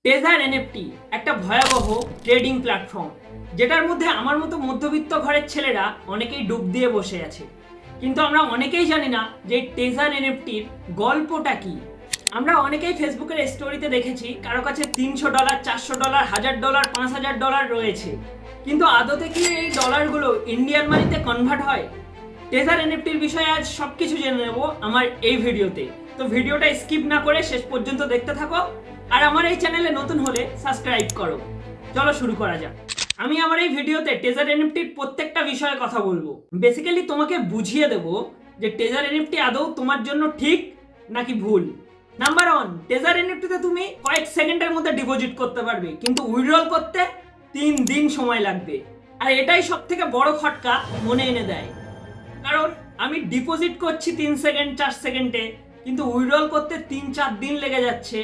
Taser NFT একটা ভয়াবহ trading platform, যেটার মধ্যে আমার মতো মধ্যবিত্ত ঘরের ছেলেরা অনেকেই ডুব দিয়ে বসে আছে। কিন্তু আমরা অনেকেই জানি না যে টেজার এনএফটির গল্পটা কি। আমরা অনেকেই ফেসবুকের স্টোরিতে দেখেছি কারো কাছে $300, $400, $1000, $5000 রয়েছে, কিন্তু আদতে কি এই ডলারগুলো ইন্ডিয়ান মানিতে কনভার্ট হয়? টেজার এনএফটির বিষয়ে আজ সবকিছু জেনে নেব আমার এই ভিডিওতে। তো ভিডিওটা স্কিপ না করে শেষ পর্যন্ত দেখতে থাকো, আর আমার এই চ্যানেলে নতুন হলে সাবস্ক্রাইব করো। চলো শুরু করা যাক। আমি আমার এই ভিডিওতে টেজার এনএফটির প্রত্যেকটা বিষয়ে কথা বলবো। বেসিক্যালি তোমাকে বুঝিয়ে দেব যে টেজার এনএফটি আদৌ তোমার জন্য ঠিক নাকি ভুল। নাম্বার 1, টেজার এনএফটিতে তুমি কয়েক সেকেন্ডের মধ্যে ডিপোজিট করতে পারবে, কিন্তু উইথড্রল করতে 3 দিন সময় লাগবে। আর এটাই সব থেকে বড় খটকা মনে এনে দেয়, কারণ আমি ডিপোজিট করছি 3 সেকেন্ড 4 সেকেন্ডে, কিন্তু উইথড্রল করতে 3-4 দিন লেগে যাচ্ছে।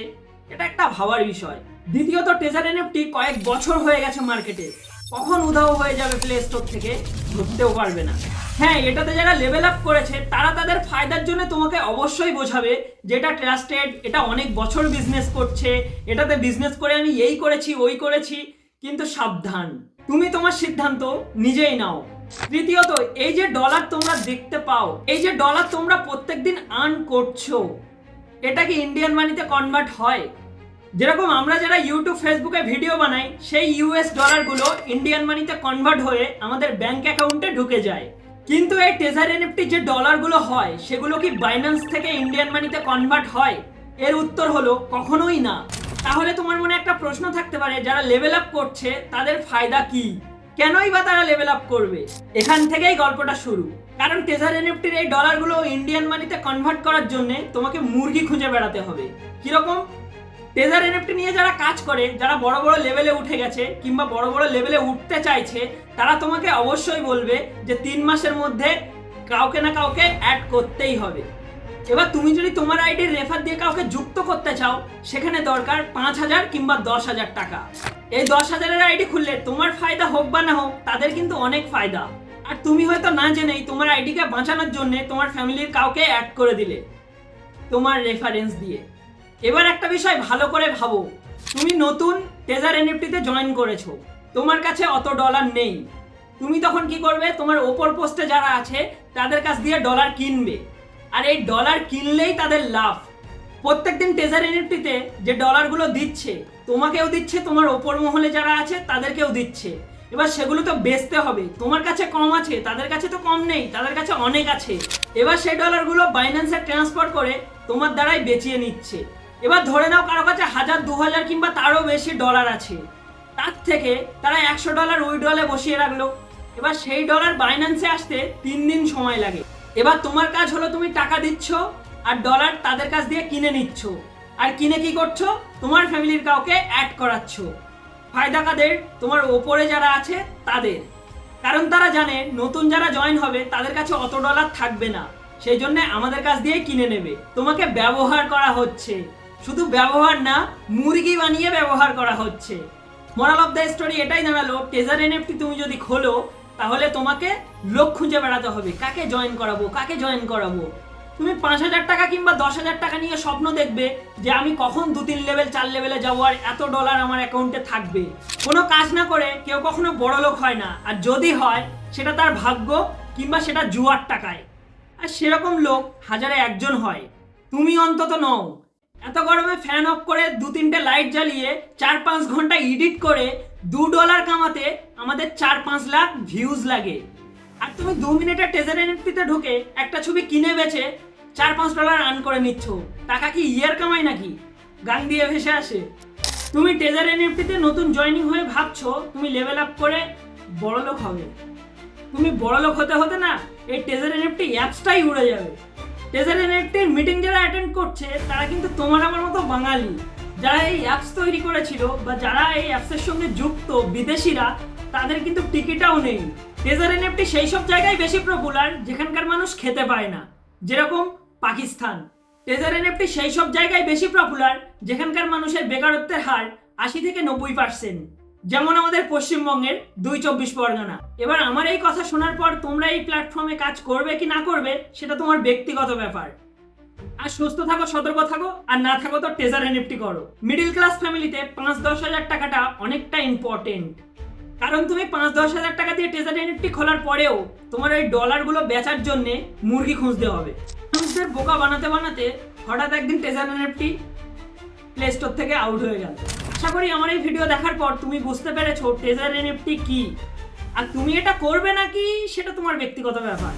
এটা একটা ভাবার বিষয়। দ্বিতীয়ত, টেজার এনএফটি কয়েক বছর হয়ে গেছে মার্কেটে, কখন উধাও হয়ে যাবে প্লে স্টোর থেকে ধরতেও পারবে না। হ্যাঁ, এটাতে যারা লেভেল আপ করেছে তারা তাদের ফায়দার জন্য তোমাকে অবশ্যই বোঝাবে যে এটা ট্রাস্টেড, এটা অনেক বছর বিজনেস করছে, এটাতে বিজনেস করে আমি এই করেছি ওই করেছি। কিন্তু সাবধান, তুমি তোমার সিদ্ধান্ত নিজেই নাও। তৃতীয়ত, এই যে ডলার তোমরা দেখতে পাও, এই যে ডলার তোমরা প্রত্যেকদিন আর্ন করছো, এটা কি ইন্ডিয়ান মানিতে কনভার্ট হয়? যেরকম আমরা যারা ইউটিউব ফেসবুকে ভিডিও বানাই, সেই ইউএস ডলারগুলো ইন্ডিয়ান মানিতে কনভার্ট হয়ে আমাদের ব্যাংক অ্যাকাউন্টে ঢুকে যায়। কিন্তু এই টেজার এনএফটি যে ডলারগুলো হয়, সেগুলো কি বাইন্যান্স থেকে ইন্ডিয়ান মানিতে কনভার্ট হয়? এর উত্তর হলো কখনোই না। তাহলে তোমার মনে একটা প্রশ্ন থাকতে পারে, যারা লেভেল আপ করছে তাদের ফায়দা কি? কেনই বা তারা লেভেল আপ করবে? এখান থেকেই গল্পটা শুরু। কারণ টেজার এনএফটির এই ডলারগুলো ইন্ডিয়ান মানিতে কনভার্ট করার জন্য তোমাকে মুরগি খুঁজে বেড়াতে হবে। কিরকম? টেজার এনএফটি নিয়ে যারা কাজ করে, যারা বড় বড় লেভেলে উঠে গেছে কিংবা বড় বড় লেভেলে উঠতে চাইছে, তারা তোমাকে অবশ্যই বলবে যে 3 মাসের মধ্যে কাউকে না কাউকে অ্যাড করতেই হবে। এবার তুমি যদি তোমার আইডির রেফার দিয়ে কাউকে যুক্ত করতে চাও, সেখানে দরকার 5000 কিংবা 10,000 টাকা। এই 10,000-এর আইডি খুললে তোমার ফায়দা হোক বা না হোক, তাদের কিন্তু অনেক ফায়দা। আর তুমি হয়তো না জেনেই তোমার আইডিকে বাঁচানোর জন্য তোমার ফ্যামিলির কাউকে অ্যাড করে দিলে তোমার রেফারেন্স দিয়ে। এবার একটা বিষয় ভালো করে ভাবো, তুমি নতুন টেজার এনএফটিতে জয়েন করেছো, তোমার কাছে অত ডলার নেই। তুমি তখন কি করবে? তোমার ওপর পোস্টে যারা আছে তাদের কাছ দিয়ে ডলার কিনবে, আর এই ডলার কিনলেই তাদের লাভ। প্রত্যেকদিন টেজার এনএফটিতে যে ডলারগুলো দিচ্ছে, তোমাকেও দিচ্ছে, তোমার ওপর মহলে যারা আছে তাদেরকেও দিচ্ছে। এবার সেগুলো তো বেচতে হবে। তোমার কাছে কম আছে, তাদের কাছে তো কম নেই, তাদের কাছে অনেক আছে। এবার সেই ডলারগুলো বাইন্যান্সে ট্রান্সফার করে তোমার দ্বারাই বেচিয়ে নিচ্ছে। এবার ধরে নাও কারো কাছে 1000, 2000 কিংবা তারও বেশি ডলার আছে, তার থেকে তারা $100 উইথড্রলে বসিয়ে রাখলো। এবার সেই ডলার বাইন্যান্সে আসতে 3 দিন সময় লাগে। এবার তোমার কাজ হলো, তুমি টাকা দিচ্ছ আর ডলার তাদের কাছ দিয়ে কিনে নিচ্ছ, আর কিনে কি করছো? তোমার ফ্যামিলির কাউকে অ্যাড করাচ্ছ। ফায়দা কাদের? তোমার ওপরে যারা আছে তাদের। কারণ তারা জানে নতুন যারা জয়েন হবে তাদের কাছে অত ডলার থাকবে না, সেই জন্য আমাদের কাছ দিয়ে কিনে নেবে। তোমাকে ব্যবহার করা হচ্ছে, শুধু ব্যবহার না, মুরগি বানিয়ে ব্যবহার করা হচ্ছে। মোরাল অফ দ্য স্টোরি এটাই দাঁড়ালো, টেজার এনএফটি তুমি যদি খোলো, তাহলে তোমাকে লোক খুঁজে বেড়াতে হবে, কাকে জয়েন করাবো, কাকে জয়েন করাবো। তুমি 5000 টাকা কিংবা 10,000 টাকা নিয়ে স্বপ্ন দেখবে যে আমি কখন 2-3 লেভেল 4 লেভেলে যাবো আর এত ডলার আমার অ্যাকাউন্টে থাকবে। কোনো কাজ না করে কেউ কখনো বড় লোক হয় না, আর যদি হয় সেটা তার ভাগ্য কিংবা সেটা জুয়ার টাকায়। আর সেরকম লোক হাজারে একজন হয়, তুমি অন্তত নও। এত গরমে ফ্যান অফ করে 2-3টে লাইট জ্বালিয়ে 4-5 ঘন্টা এডিট করে $2 কামাতে আমাদের 4-5 লাখ ভিউজ লাগে। আর তুমি 2 মিনিটে টেজার এনএফটিতে ঢুকে একটা ছবি কিনে বেচে $4-5 আর্ন করে নিচ্ছ। টাকা কি ইয়ার কামাই নাকি? গান দিয়ে ভেসে আসে। তুমি টেজার এনএফটিতে নতুন জয়েনিং হয়ে ভাবছো তুমি লেভেল আপ করে বড়লোক হবে। তুমি বড়লোক হতে হতে না এই টেজার এনএফটি অ্যাপসটাই উড়ে যাবে। টেজার এনএফটির মিটিং যারা অ্যাটেন্ড করছে তারা কিন্তু তোমার আমার মতো বাঙালি, যারা এই অ্যাপস তৈরি করেছিল বা যারা এই অ্যাপসের সঙ্গে যুক্ত বিদেশিরা, তাদের কিন্তু টিকিটাও নেই। টেজার এনএফটি সেই সব জায়গায় বেশি পপুলার যেখানকার মানুষ খেতে পায় না, যেরকম পাকিস্তান। টেজার এনএফটি সেই সব জায়গায় বেশি পপুলার যেখানকার মানুষের বেকারত্বের হার 80-90%, যেমন আমাদের পশ্চিমবঙ্গের 2-24 পরগনা। এবার আমার এই কথা শোনার পর তোমরা এই প্ল্যাটফর্মে কাজ করবে কি না করবে সেটা তোমার ব্যক্তিগত ব্যাপার। আর সুস্থ থাকো, সতর্ক থাকো, আর না থাকো তো টেজার এনএফটি করো। মিডিল ক্লাস ফ্যামিলিতে 5-10 হাজার টাকাটা অনেকটা ইম্পর্টেন্ট, কারণ তুমি 5-10 হাজার টাকা দিয়ে টেজার এনএফটি খোলার পরেও তোমার ওই ডলারগুলো বেচার জন্য মুরগি খুঁজতে হবে। মানুষদের বোকা বানাতে বানাতে হঠাৎ একদিন টেজার এনএফটি প্লে স্টোর থেকে আউট হয়ে গেল। আশা করি আমার এই ভিডিও দেখার পর তুমি বুঝতে পেরেছো টেজার এনএফটি কি, আর তুমি এটা করবে নাকি সেটা তোমার ব্যক্তিগত ব্যাপার।